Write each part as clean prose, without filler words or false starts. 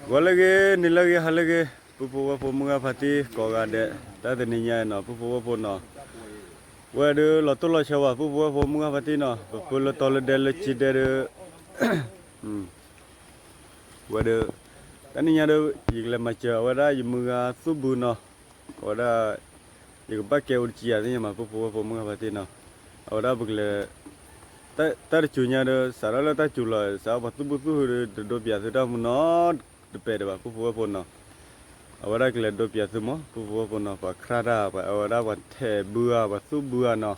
Walage nilage halage pupu wapu mga pati kogade tadi ninya no pupu wapu no wadu lo tulo shawa pupu wapu mga pati no pupu lo tolo dele cidere wadu taninya do yigle macha wada yimuga subu no wada yigba ke urcia ninya ma pupu wapu mga pati no wada bugle tar cunya do sarala ta culo sa batu butu do biasa da muno depede ba pupu wapu no awara kile do biasa mo pupu wapu no pa krada pa awara wa the bua ba su bua no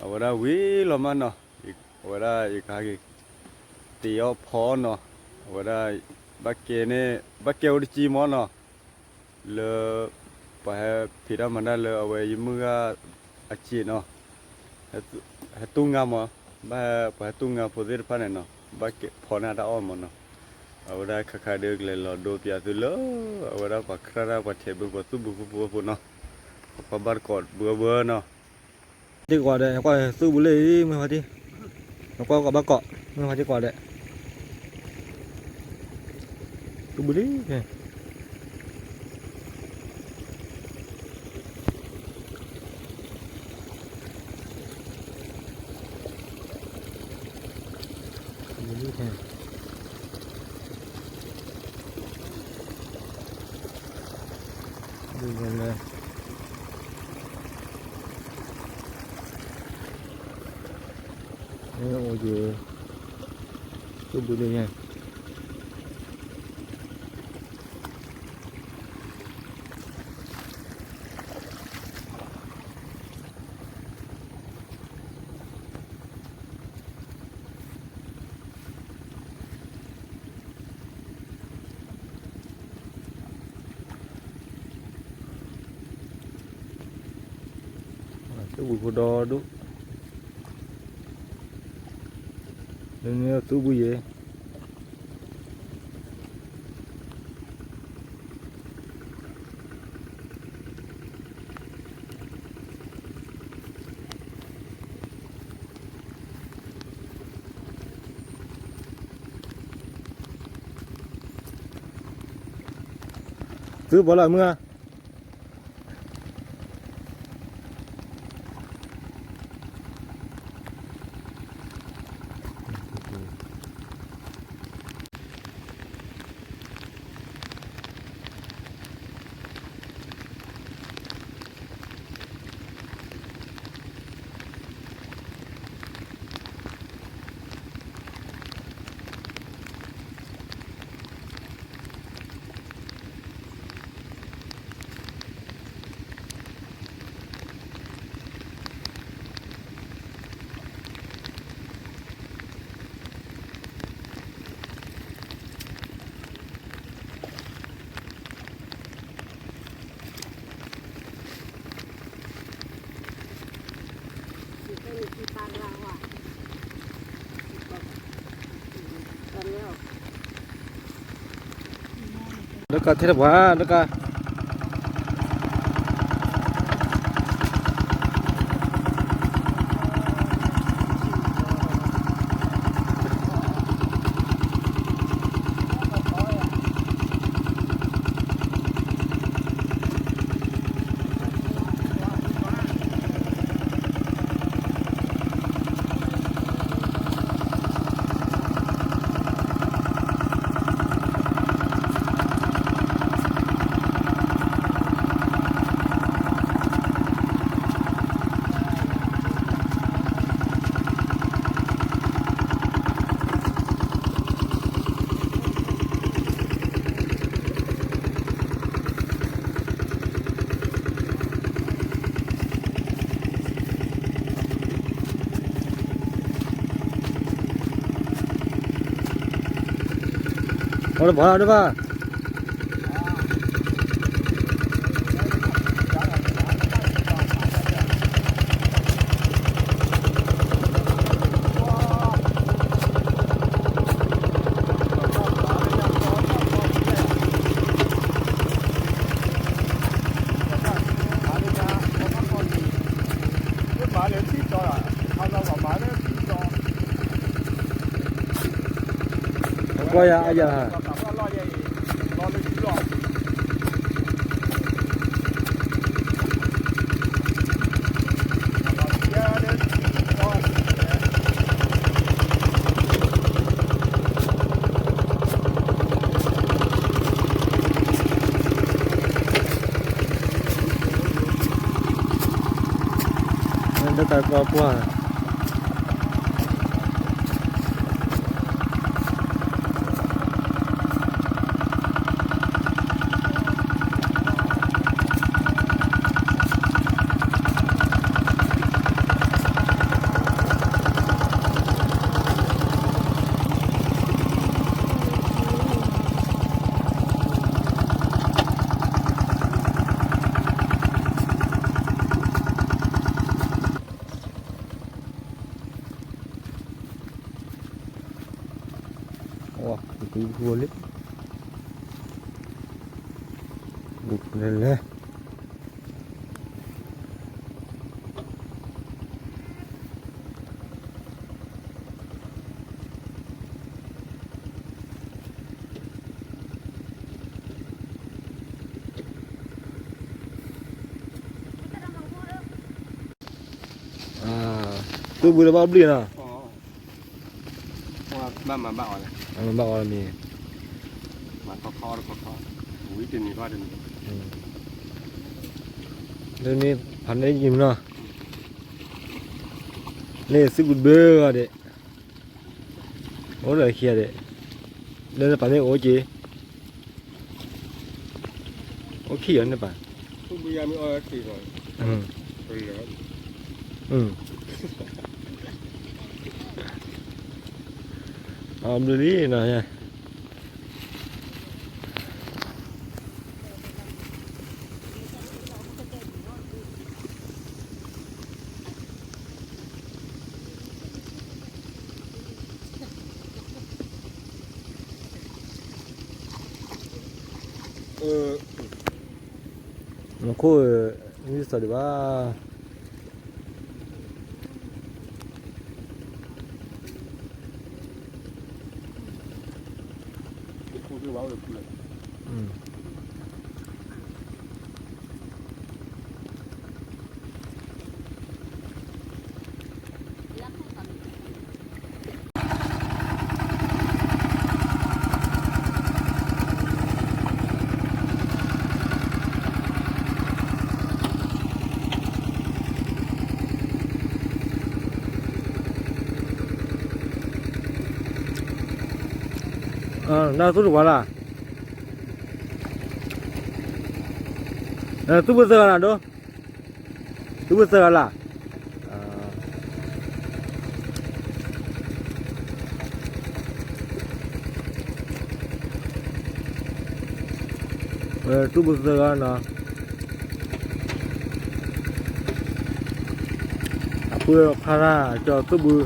awara wi lo ma no awara ikagi tio pho no awara bakke ne bakke urci mo no le pa phira mana le awe yimuga achi no hatunga mo ba pa hatunga poder pa no bakke phona da o mo no awara kakade le lo do biasa lo awara pa krada pa the bu tu bu bu no pa bar kot bua no đi qua đây qua sư bù lê mới phải đi nó qua cả ba cọ mới phải đi qua đây sư bù lê này đi gần đây đây là ngồi dừa tôi bự đây nha tôi bự đo đúng nên tu bùi vậy cứ bỏ lại mưa nó cả thế là quá nó cả nó bỏ ra ba coi à giờ ไม่รู้หรอกนั่นได้แต่ก็ปัวว้าดูดูเลยบุกเลยtu boleh bawa beli lah. Oh. Wah,บ้าอะไร Ang bawa orang ni. มาคออุ้ยเดี๋ยวนี้ก็เดี๋ยวนี้ Dia ni pandai je mana. Ni sebut ber ada. Oh dah kia ada. Dia pandai oje. Okey kan depan. ทุกอย่างมีออยล์กี่ก่อน Hmm. เหลือ Hmm. Alhamdulillah ya. Aku ni tadi bah. คู่ที่ว้าวเลย Dah suruh wala. Tu besar lah doh. Tu besar lah. Tu besar lah. Apa para cho tu bu.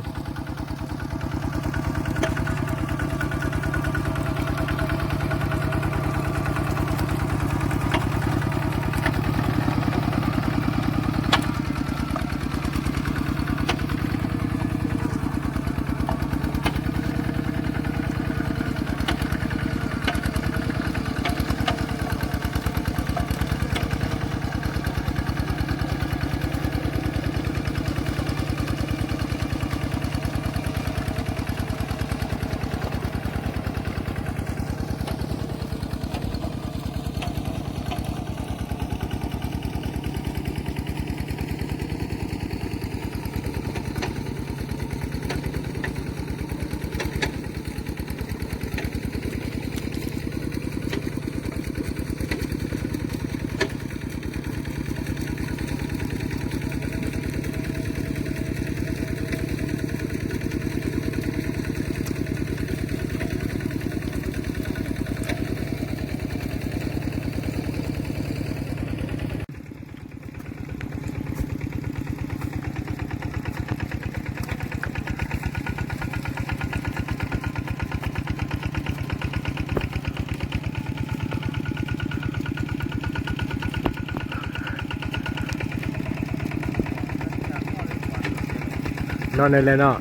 Nó này lên nó.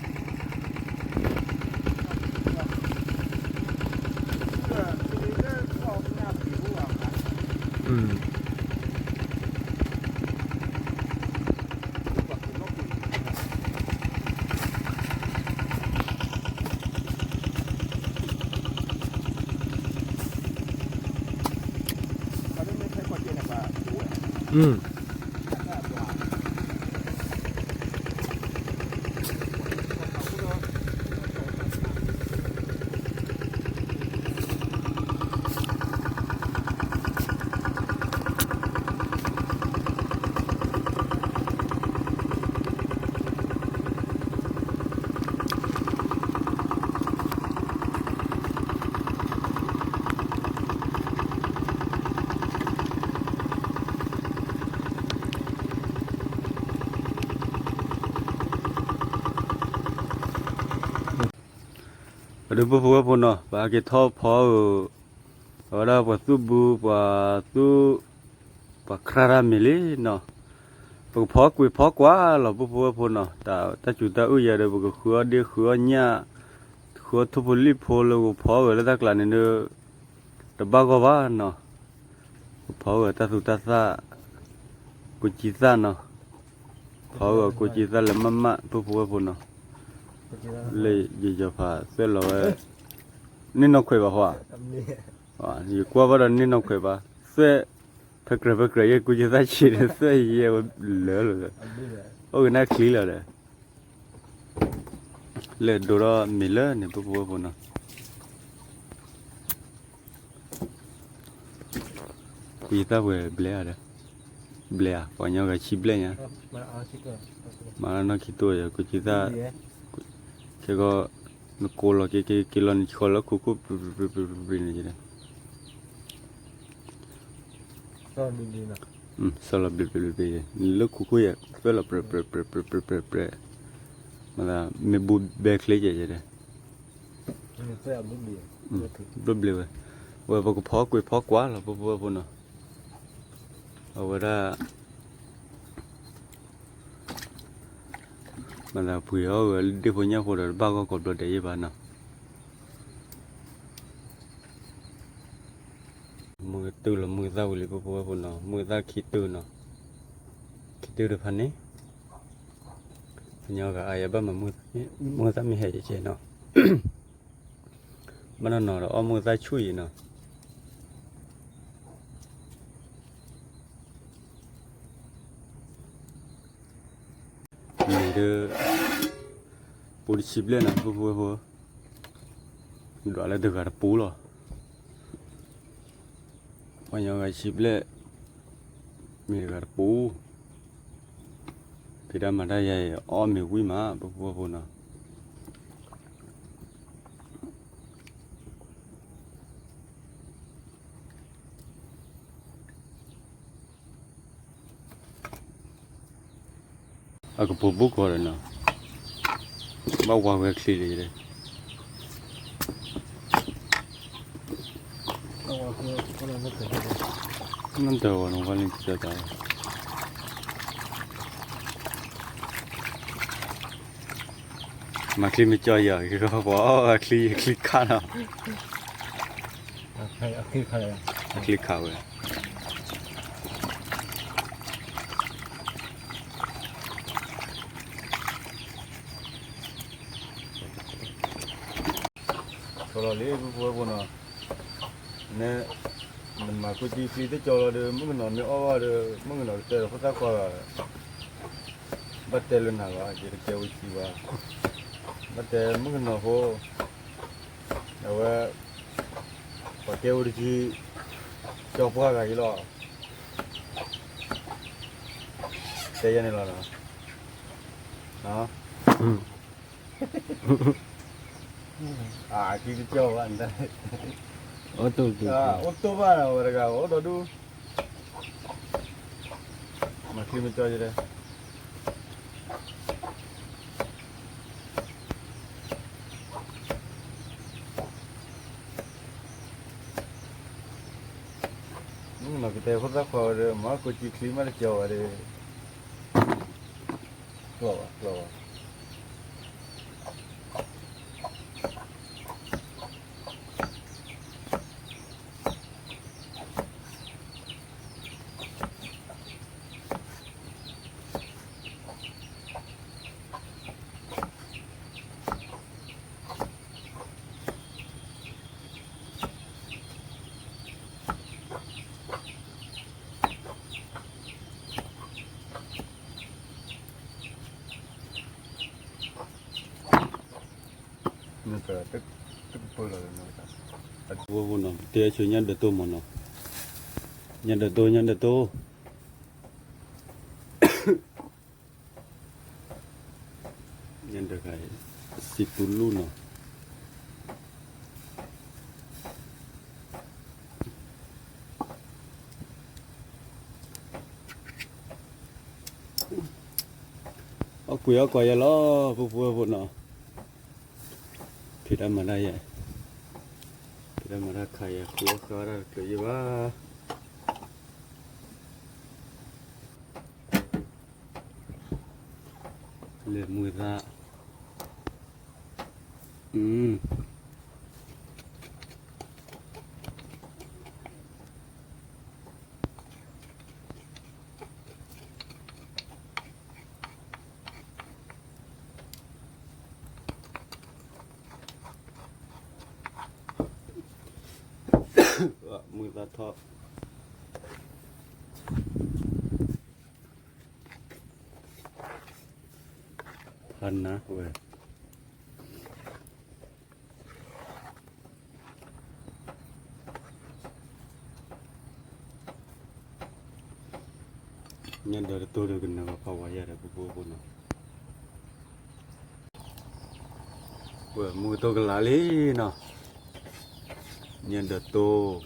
อืม อืมเดี๋ยวพวกพวกเนาะบางทีท้อพอว่าเราพอสู้บูว่าสู้ว่าครารามิลีเนาะพวกพอกุยพอกว่าเราพวกพวกเนาะแต่จุดตาอุ้ยเดี๋ยวพวกขัวเดี๋ยวขัวเนี่ยขัวทุบลีพอเราพอเวลาตักลานี่เนาะแต่บ้าก็ว่าเนาะพอแต่สุดท้ายกุจิซ่าเนาะพอกุจิซ่าเลยมั่มพวกพวกเนาะเลยยี่จะพาเสร็จแล้วนี่นกคุยบ่หัวอยู่กว่าบ่นี่นกคุยบ่เสร็จพักยังกูจะได้ชีดเสร็จเยอะเหลือเลยโอ้ยน่าคลีแล้วเลยดูแล้วมีเลยเนี่ยพวกเนาะกูจะไปเบลย์เบลย์พอยังก็ชิบเลยเนี่ยมาแล้วนักขี้ตัวอย่างกูจะแค่ก็นกโคลกิโลนี่คนละคุกปนี่จีนะก็ดีๆนะสลับนี่ลูกคุกยังสลับมาแล้วไม่บูเบคเลยจีนะเสื้อบุบดีบุบเลยว่าพวกพอกพอกว่าหรอพวกเนาะเอาไว้ได้มันละผู้เอาเดี๋ยวพวกนี้คนละบ้าก็กดได้ยังบ้านเนาะมือตื้อละมือเท้าเลยพวกเนาะมือเท้าขี้ตื้อเนาะขี้ตื้อเดือพันนี้พวกนี้ก็อายบ้ามามือเท้ามีเหตุเฉยเนาะมันนั่นเนาะเอามือเท้าช่วยเนาะนี่เด้อปูชิบเลยนะพวกดูอะไรเด็กอะไรปูหรอวันยังไงชิบเลยมีเด็กอะไรปูที่ได้มาได้ยัยอ้อมมีวิมาพวกนะอาก็ปูบุกก่อนนะบ้าวางไว้คลีเลยนั่นเดี๋ยวน้องวันนี้จะได้มาคลีไม่จ่อยอย่างก็บอกคลีข้านะคลิกอะไรคลีข้าวเลยพอเราเลี้ยงพวกเนาะเนี่ยมันมาคุยฟรีที่จอเราเดิมมึงนอนไม่อ้อเดิมมึงนอนเจอเขาสักว่าบัดเตลุนหาวะจะเกี่ยวชีวะบัดเตมึงนอนโหแต่ว่าพอเกี่ยวชีจอพวกอะไรหรอเตยันนี่หรอเนาะที่เจ้าอันได้โอ้ตัวโอ้ตัวบ้านเราเรื่องโอ้ดูมาคลีมันจ่อยเลยมาคิดแต่คนรักเขาเลยมาคุยคลีมันจ่อยเลยกลัว Wo no te chu nyan de to mo no nyan de to nyan de kai sipulu no quay ya lo phụ nó thì đã mà đây vậy thì đã mà ra khai của khó ra kiểu gì ba lên mùi ra mùi ra thọ phần ná về nhân đời tôi được gần nào vào vậy là bố nó vừa mùi tôi gần lá lý nó nhân đời tôi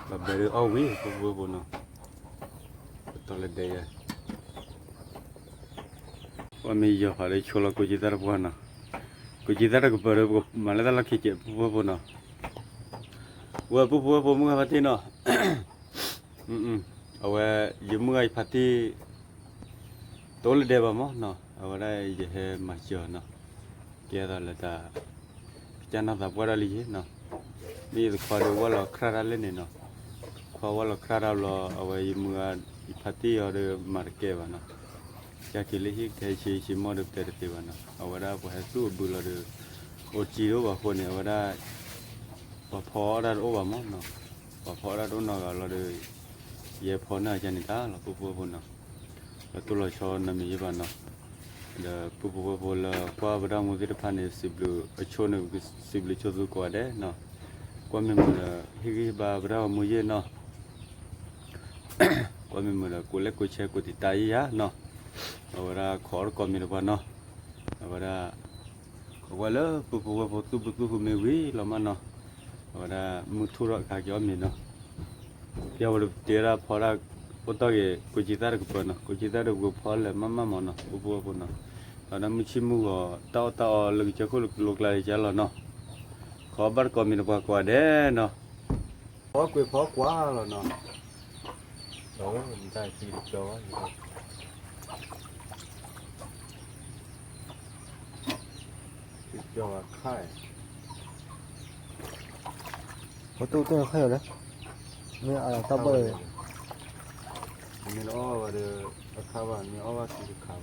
và bây giờ ôi bố nó tôi lên đây và mình giờ phải đi chùa là cô chỉ ta bố nó cô chỉ ta cái bờ mà lấy ta là khi chị bố nó bố mua phát đi nó ở dưới mưa phát đi tối lên đây bà mốt nó ở đây giờ mà chờ nó kia là ta cha nó tập qua đây lý nó đi từ qua đâu qua là khá ra lên này nó qua là khá ra là ở dưới mưa phát đi ở đây mà kia bà nó cha kia lấy cái chỉ mua được tiền thì bà nó ở đây phảiสู้bự là được ô chi đó bà con này ở đây bà phó ra ô bà mốt nó bà phó ra đó nó là được về phó này cho người ta là bố nó tôi là cho nằm như vậy nó là bố là qua bữa đó một cái phần này xịt lửa cho nó xịt lửa cho tôi qua đấy nó qua mình là khi bà bữa đó mua gì nó qua mình là cô lấy cô che cô thì tay á nó ở đó khó còn mình là nó ở đó qua lỡ bố tôi mình quý là mà nó ở đó mua thu rồi cả cho mình nó giờ được tiền ra phá ra 어떻게 고지다를 그거나 고지다를 그 벌레 mam마모나 우부부나 나는 무치무고 따따 르기 저걸 lokላይ 잘라노 거버 거미는 바꿔야 돼노 거기 바꿔라노 너 인자 지르죠 지르죠 khai tôi khai rồi đấy nghe tao bơi mình ở vào đây khá vào mình ở vào thì khá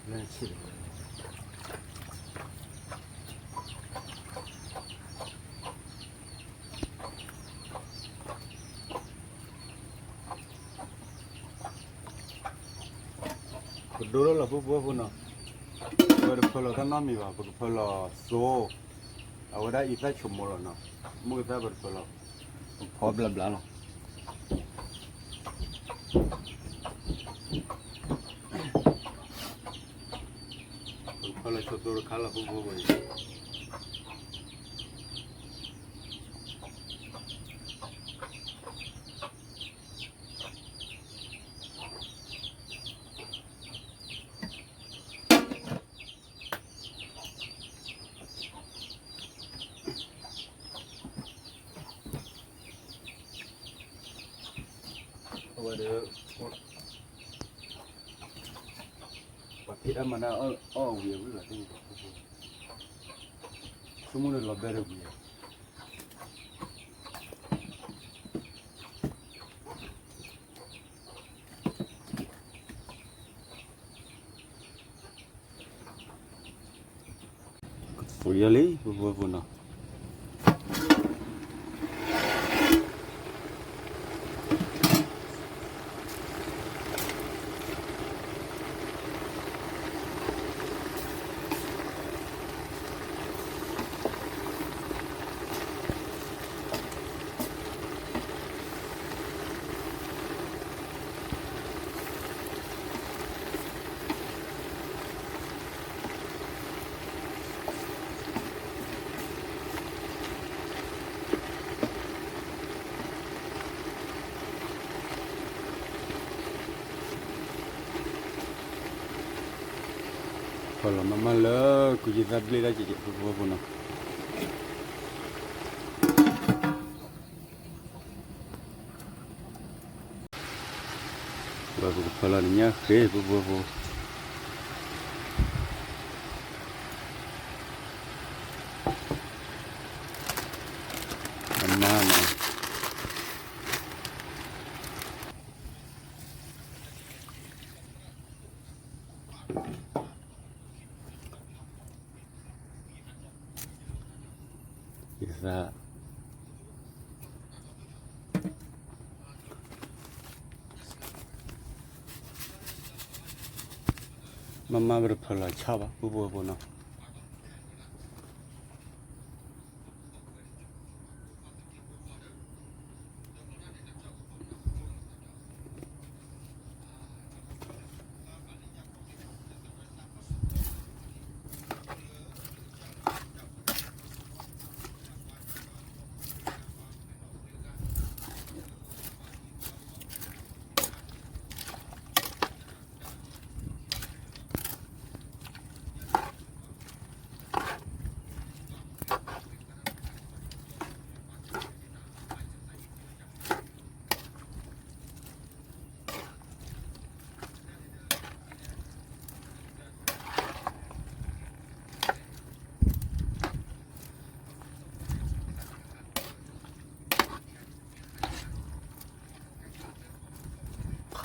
lên chỉ đồ là bố nó bữa phở thằng nó mì vào bữa phở số ở đây ít ra chủng mồi nó mua ra bữa phở phở bla bla nó phở cho tôi khá là bố vậy ở đây và thịt ăn mà nó ở nhiều rất là tinh số mua được là bé được nhiều ui ปูปูปูเนาะพอเรามาเลยกูจะรับเลยได้จีปูปูปูเนาะว่ากูพอเราเนี่ยเคยปูปูปูมาเนาะBisa Mama berpala cawa bubu no.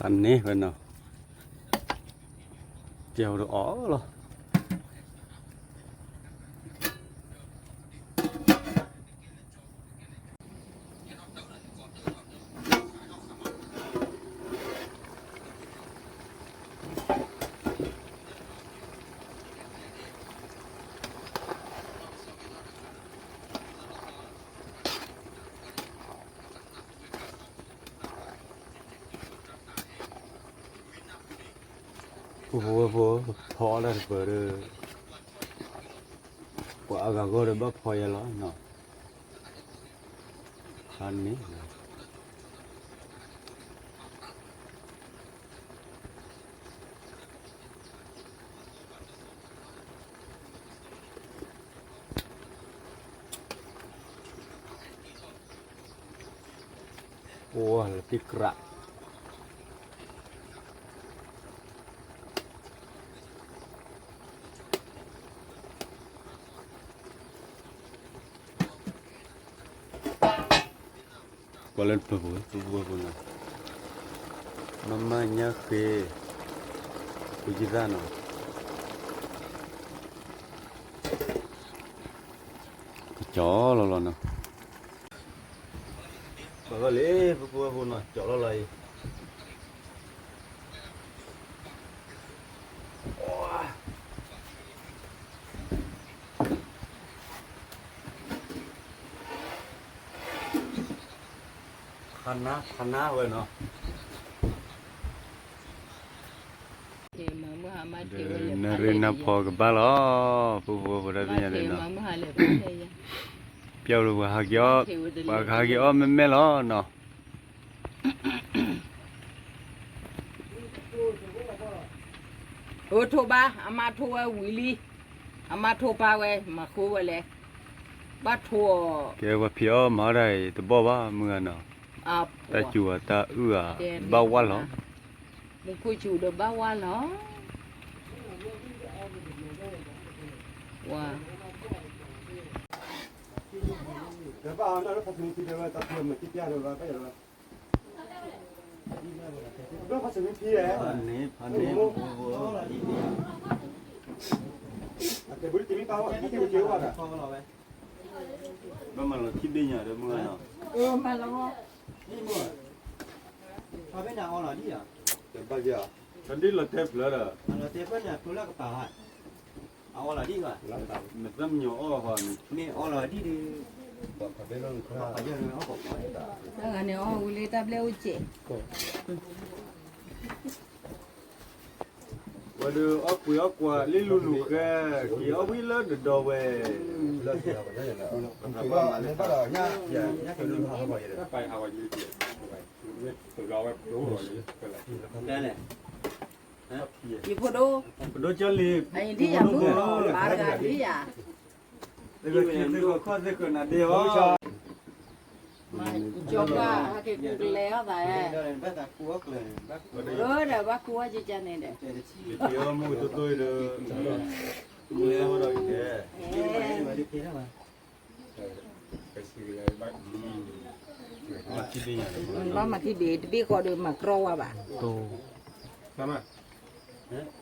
Khăn nè bên nào Chèo được ỏ rồi Vô thọ là vừa được quả gà gô được bắp phơi lo nó khăn ní ô là tikra Kalian bubu na. Namanya ke Ujizano. Chó lo na. Kali bubu na chó lo lại. Khana vậy nó. Nari phò cái ba lo, phụ ra cái này nó. Piao được hạt gió mẹ lo nó. Thô ba, ama thô Willy, ama thô ba vậy mà khô vậy lẹ. Ba thô. Cái quả piao mà đây, tụi bao ba mưa nó. Ta chùa ta bao quá lắm. Mình coi chủ được bao qua nó. Wow. Cái bao nó phát sinh khi đó ta thường mà tiếp rồi cái rồi. Nó phát sinh khi ấy. Anh แต่บุรีตีไม่เปล่าที่เกี่ยวว่าพอเราไป บ้านมันเราคิดได้ยังเด้อมึงเนาะ มาแล้ว นี่มั่วพอเป็นอย่างอ่อนหรอที่อ่ะ แต่บ้านเดียวฉันได้ละเทปแล้วเด้อ เราเตะเป็นเนี่ยตัวแรกกระเป๋าอ่ะเอาอ่อนหรอที่ก่อน มันซ้ำอยู่อ้อพอนี่ นี่อ่อนหรอที่ดีบอกเขาเป็นเรื่องข้าวเยอะเลยเขาบอก ဒါကနေအော်ဝီလေးတပ်လဲဦးကျ ว่าเด้อเอาคุยเอากว่าลิลุลุแกกี่เอาวิละดอเว้ เลิกเสียไปแล้วอย่างนั้นคือว่าในบ้านเราเนี่ยเนี่ยคือเรื่องเขาบอกอย่างนี้ ไปเอาไว้ยืดเนี่ยตัวเราแบบรู้เลยเป็นไร นั่นแหละ ဒီဖို့တော့ โดนจะลี အရင်တိရမှုပါရတာတိရ เด็กกินเด็กข้อเด็กน่ะเดียว มาจบว่าให้กูแล้วแต่ เดินไปแต่กูก็เลยแบบ รู้แต่ว่ากูจะจะเนี่ยเด้ เดียวมูตัวตัวเด้อมือเราแก มาดิเท่าไหร่ ไปซื้อเลยบ้าง มาคิดได้ยัง ว่ามาที่เบสพี่ก็เดินมากรอว่า โต ทำไม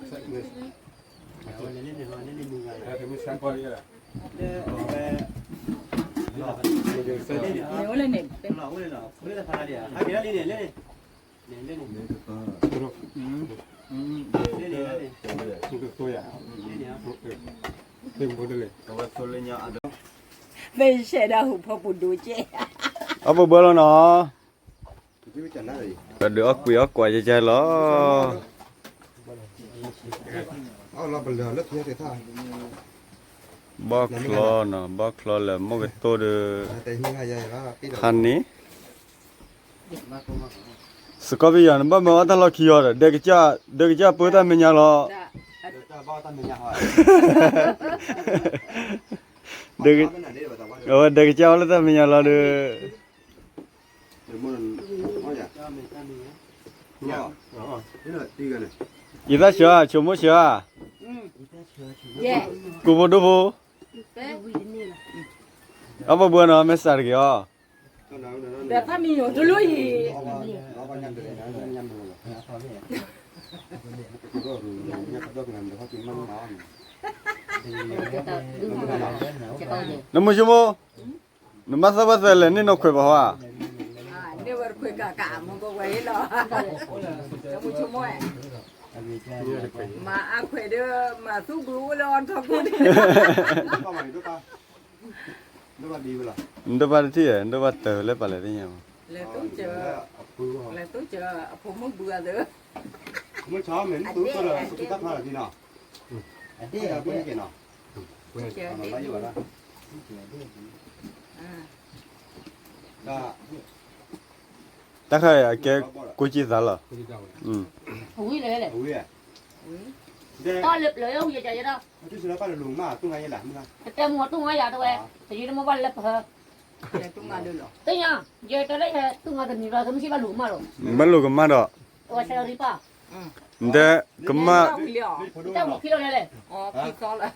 ใส่เงินเอาเล่นเล่นเล่นมือไง ถ้าถึงชั้นพอดีแหละ เด้อไปหลอก มันจะเส้น เดี๋ยวเลยเนี่ย เป็นหลอกเลยหรอไม่ได้พาเดียวให้เดี๋ยวเล่นเล่นเล่นเล่นเล่น ตัว เล่นเล่น คือตัวอย่าง เล่นเนี่ย เต็มหมดเลย ก็ว่าตัวเล่นยาอัน เป็นเสดาหูพอปุดูเจ เอาบ่เบิ่แล้วเนาะ ที่จันได้เลย ก็เดี๋ยวเอาคุยเอากว่าจะใจเหรอ เอาเราเป็นเรือเลือกเยอะแต่ท่า บ่คลอเนาะบ่คลอแล้วมกตัวเด้อ แต่หิ้งใหญ่ว่าปี คันนี้ มาโกมา สกอบิยันบ่มาตลอดขี้ยอเด็กจ้าเปิดตามิญญาลอ จะบ้าตั้งเป็นยังไง เด็กเออเด็กจ้าละตามิญญาลอเด้อ เดี๋ยวมันว่าอย่างเนี่ยอ๋อนี่แหละตีกันเลย อีตาเชื่อชมบ่เชื่อ เย่ กูบ่ดูบ่ เต้ เอาบ่เบิ่เนาะแม่สาร์กยอ แต่ถ้ามีอยู่จะลุย เราก็ยังเดินนะยังมือเขาเนี่ยก็รู้เนี่ยเขาต้องงานเดี๋ยวเขากินมันน้อย นำชมบ่นำมาซะบ่ซะเลยนี่นกข่อยบ่ฮะ เนี่ยว่าคุยกะกะมันก็ไว้หรอจะมุชมวยมาอาคุยเด้อมาสู้กูร้อนทอกูดิ ก็มาดูป่ะดูว่าดีเปล่า ndо ba ti ndо ba te le pa le tin ya เลยต้องเจอเลยต้องเจอผมมึงเบื่อเด้อ เมื่อเช้าเหม็นตุ๊กเลยตุ๊กตาผ่านที่น่ะอันนี้เราไม่กินน่ะ เจอ มัน เด็ก ไม่อยู่แล้ว ก็ ta khai ke ku chi sa la คุณจะเจ้า Ui lệ lệ. โอ้ยเด็ To lệp lệ không vậy trời đâu. ที่สุดแล้วก็ลุงมาตุ้งไงล่ะมึงอ่ะ Tem một tung ngay giờ thôi. Thì nó mới ban lệp hả. เจอตุ้งมาดูหรอ Thế nhá. Giờ tới đấy tung ngay thì rồi cũng chỉ ban lũ mà rồi. ma lu ko ma do Ôi sao đi pa. nde ko ma Tao một kilo lệ lệ. อ๋อพี่ก็เลย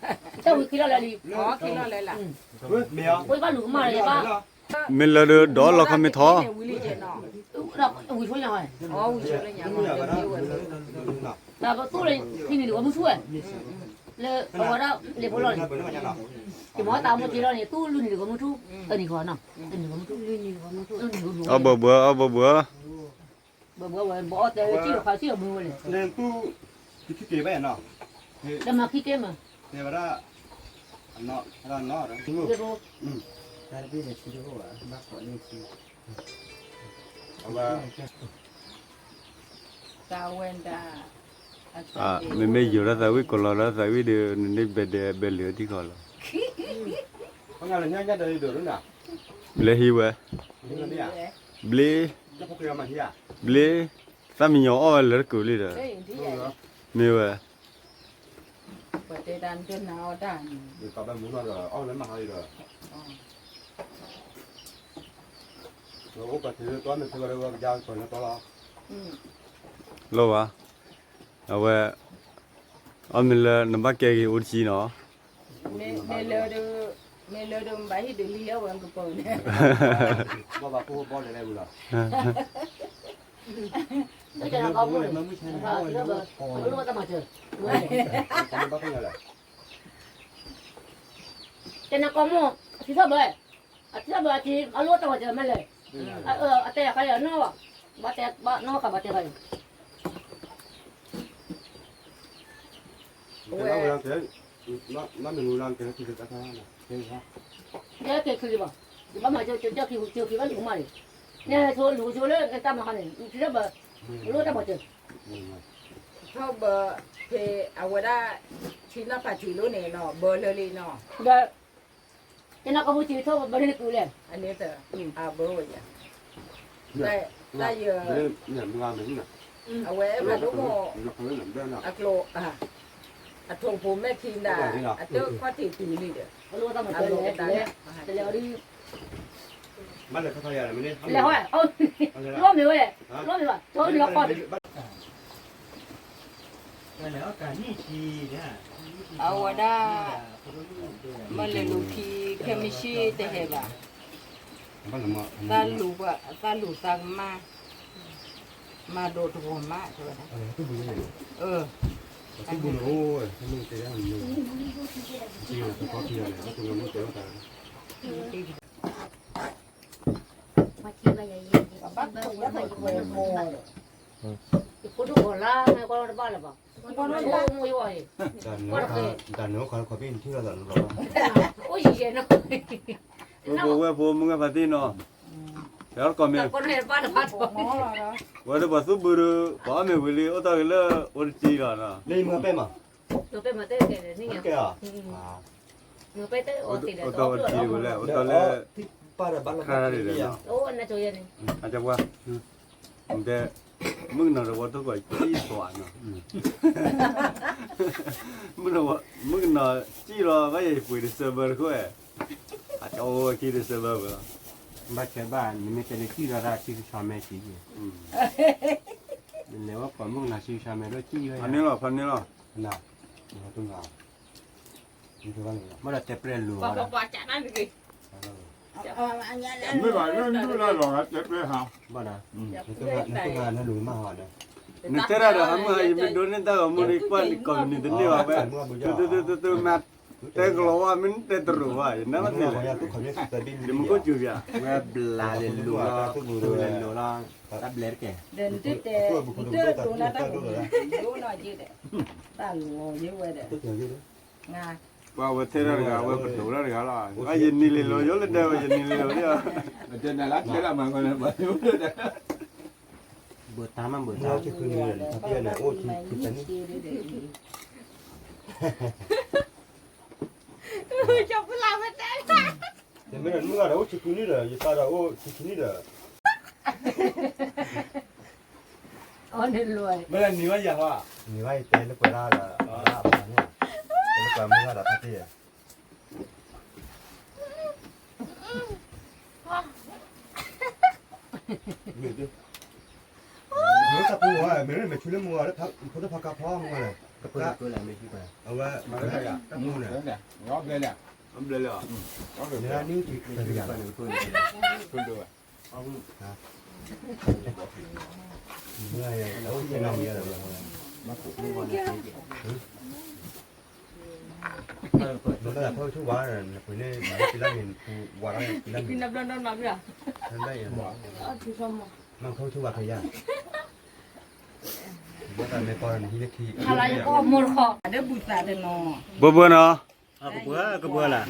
Tao một kilo lệ đi. อ๋อคิดแล้วเลยล่ะ เฮ้ยเมีย Ôi ban lũ mà rồi pa. me le de do lo ka mi tho วิลลี่เจนอ๋อ Đâu ui thôi nhà rồi. อ๋อวิชเลยอย่าง มึง เดี อยาก ยว นะ เดียวเลย Là có tu lên thì mình được một suốt. Lệ ở đâu lệ bao rồi. Thì mỗi tao một kilo này tu luôn được một chút. Tao đi còn nào. Tao đi còn một chút. a bo bo Bữa bữa bỏ tới chỉ được phải chỉ được mưa này. เรียนตู้ที่เก็บไว้เนาะ Đâm mà khi kia mà. เดี๋ยวว่าเนาะร้านเนาะ Lệ bố. เอาว่า ตาเวนดา a me yo la sa wi ko la sa wi de ni be le ti ko la เพราะงานอะไรเนี่ยเดี๋ยวรู้น่ะ ble hi we นี่เนี่ย ble จะพกเรือมาที่อ่ะ ble sa mi nyo o le ko li da เฮ้ยที่ใหญ่ me we เปิดดันจนหนาวดัน เดี๋ยวต่อไปหมูนอนเดี๋ยวเอาเงินมาให้เดี๋ยวเราก็ถือตัวนึงถือเราก็ยาวตัวนึงตัวละ lo ba a we a me le na ba ke ki u chi no เมเลอดูใบดูเลี้ยววันก็เปิดเนี่ย บ่ว่ากูบ่ได้เลยล่ะ Cái này là có mưa. Nó lúc mà tao mà chờ. แต่มันบ่เป็นอะไร แต่นักกองโม่ที่ชอบเลยที่ชอบเลยที่เอาลูกตัวเจอมาเลยแต่ใครเอาเนาะบัแต่บ้านนอกกับบัแต่ใคร เราเราเจอเราไม่รู้เราเจอที่จะทำอะไรเจอครับ เนี่ยเกิดขึ้นบ่บ้านมาเจอคิวบ้านหลวงมาเลยเนี่ยโชว์หลูโชว์เลยไอ้ตามมาคันนี่ที่ชอบลูกตัวเจอ เขาเบอร์เพเอาไว้ได้ชิ้นละปัจจุบันเนาะเบอร์เลยเนาะ เดี๋ยวจะนักกบูชีโทษบันทึกกูเลย อันนี้เถอะเบอร์ไว้ได้เยอะ เนี่ยมึงเอาไหนเนี่ย เอาไว้แบบลูกโม่ เราเขาเล่นหนังได้เนาะ อะโกลทงผมแม่คินดาเจ้าข้อตีตีนี่เด้อ ลูกต้องมาเจอเลยแต่แล้วดิ มันเลยเขาทำอะไรไม่ได้ แล้วเอาร่วมอยู่เลยร่วมอยู่ว่ะโชว์นี่ก็พอ แล้วการนี่ทีเนี่ย เอาไว้ได้มันเลยลูพีแค่ไม่ชี้แต่เห็บอ่ะ มันละมา ตาลูกอ่ะตาลูกสั่งมาโดดหัวมาใช่ไหม อะไรที่บุญเนี่ย ที่บุญโอ้ยมึงเตะมันมึงจริงๆก็เที่ยวเลยก็ตัวมึงเตะแต่ มาชี้ไปอย่างนี้บ้านกูยังไม่โง่โง่กูดูคนละไม่ก็บ้านหรือเปล่ากูรู้ว่ามึงอยู่ไอ้ แต่เนื้อขอพี่ที่เราหล่อ โอ้ยเย็นนะ Woมึงกับที่เนาะแล้วก็มี คนเห็นบ้านบ้านตัว ว่าจะบอกสุบุรุป้ามีวิลีโอ้ตาเกลือโอ้จีละนะ ๆเลยมือเป้มา ตัวเป็นมาเต้เต้นี่ไง แกอ่ะ มือไปเต้โอ้ติด โอ้ตาจีวิลีโอ้ตาเล ที่ป้าบ้าน ข้าได้เลยเนาะ โอ้น่าจะเย็น อาจจะว่าแต่มึงน่ะว่าตัวก็จีสวานเนาะมึงน่ะจีละว่าอย่าไปดิเซเบอร์ก็อาจจะโอ้คิดดิเซเบอร์ บ้านแค่บ้านนี่ไม่เป็นที่เราที่ชอบแม่จีเป็นแล้วว่าผมมึงน่ะที่ชอบแม่ด้วยจีเลย พันนี้หรอพันนี้หรอ น่ะเราต้องเอานี่คือว่าไงมันจะเปลี่ยนรู ปะปะจากนั้นเลย ไม่ไหวเรื่องดูแลหรอกเจ็บเลยฮะ บ้านนะนี่คืองานนั่นรูมาหอดนะ นี่เจอได้หำให้โดนนี่ตามึงอีกคนอีกคนนี่ตัวนี้ว่าแบบตัวแมทแต่ก็ว่ามันแต่ตัวว่าอย่างนั้นนี่แหละ ทุกคนเนี่ยแต่บิน เดี๋ยวมึงก็จูบอ่ะ เว็บลาเลนลูลาทุกรูเลนลูลาตับเล็กแก เดินติดแต่เจอตัวนั้นตั้งดูหน่อยจีเด้ตาลูเยอะเว้ยเด้ ทุกอย่างนี้ งา ว่าว่าเท่าไรกันว่าประตูอะไรกันล่ะไอ้ยันนี่เลยย้อนเลยเดี๋ยวยันนี่เลยเนี่ย เจนน่ารักเจนละมันคนละแบบนี้เลย เบิดตามันเบิดเราจะคืนเงินถ้าเพี้ยนเนี่ยโอ้คือเป็น จับเวลาไม่ได้ แต่ไม่เห็นเมื่อไหร่โอ้คือคืนนี่เลยยิ่งตาเราโอ้คือคืนนี่เลย อ๋อนี่รวย ไม่ได้หนีว่าอย่างว่า มีไว้เต้นแล้วก็ลาละลาแบบนี้แล้วก็เมื่อไหร่ทักทีอ่ะมีดิเมื่อสักพักว่าเมื่อไม่ช่วยมัวแล้วพักพุทธภกพ่อมัวเลยก็ก็อะไรไม่คิดไปเอาว่า มาได้ยังมูเนี่ยงอบเลยเนี่ย มันเบลล์ งอบเลย เนี่ยนี่ที่เป็นอย่างไร คุณดู เอาเมื่อไงแล้วจะนำเยอะเลยมาปลูกนี่วันนี้มันก็เพิ่มทุกวันเลยคนนี้กินแล้วเห็นวันละกินแล้ว กินน้ำร้อนน้ำเดือด ท่านได้ยัง อ๋อที่ชม มันเข้าทุกวันพยาว่าแต่ในตอนที่เล็กที่ อะไรก็มูลคอ เด้อบุษาเด้อเนาะ บัวเนาะ ก็เบื่อล่ะ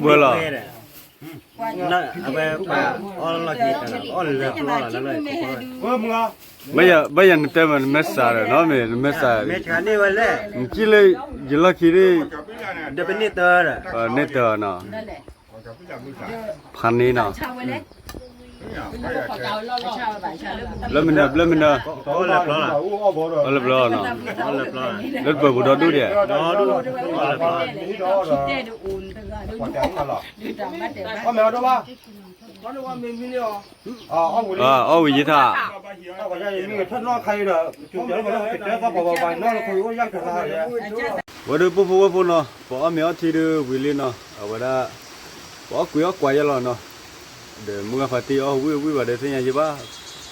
บัวล่ะ น่ะเอาไปอ๋อเราจีกันอ๋อเลิกรอแล้วเลย มึงอ่ะ ไม่ยันเต็มมันไม่สาระเนาะไม่สา เมชานี่วันแรก จีเลยจีละคีรี เดี๋ยวเป็นนี่เตอร์อ่ะ เนตเนาะ นั่นแหละ พันนี้เนาะ ชาวไว้เลยชาวบ่ายชาวเลิก แล้วมันเนาะ ก็เลิกรอล่ะ เรียบร้อยเนาะ เลิกรอ รถเปิดบุดดูเดีย รอดู คิดได้ดูอุ่นถึงดู แจ้งมาหรอ ดูจังมาแต่ ก็แมวด้วยป่ะ อ๋อวิจิตา เอาก็ยังมีท่านนอกใครเด้อจุดเดี๋ยวมันติดแล้วก็บอกไปนอกคุยว่ายังจะทายเลย วันนี้ปุ๊บเนาะพอเมียที่ดูวิลีเนาะเอาว่าพอคุยกว่าอย่างเนาะเดี๋ยวมึงก็ฟัดที่อ๋อวิว่าเดี๋ยวสิ่งอย่างที่บ้า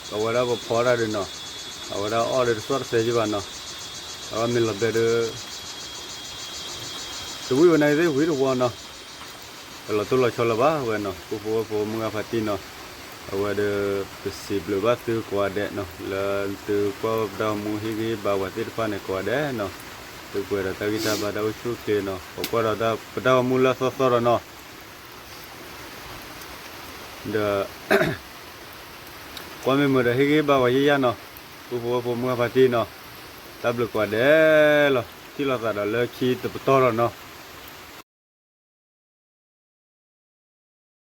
เอาว่าพอได้เนาะเอาว่าอ๋อเดี๋ยวสวดเสียจีบ้านเนาะเอามีหลับเดี๋ยวตัววิวันไหนเดี๋ยววิรู้ว่าเนาะ Kalau tu lo chola ba we no. Pupu mga pati no. Awa de possible ba tu ko ade no. La tu ko da mu higi ba wa ti pa ne ko ade no. Tu ko ra ta kita ba da uchu ke no. Ko ra da pada mu la so no. Da Kwa me da higi ba wa ya no. Pupu mga pati no. Tablo ko ade lo. Ti lo ta da le ki tu to no.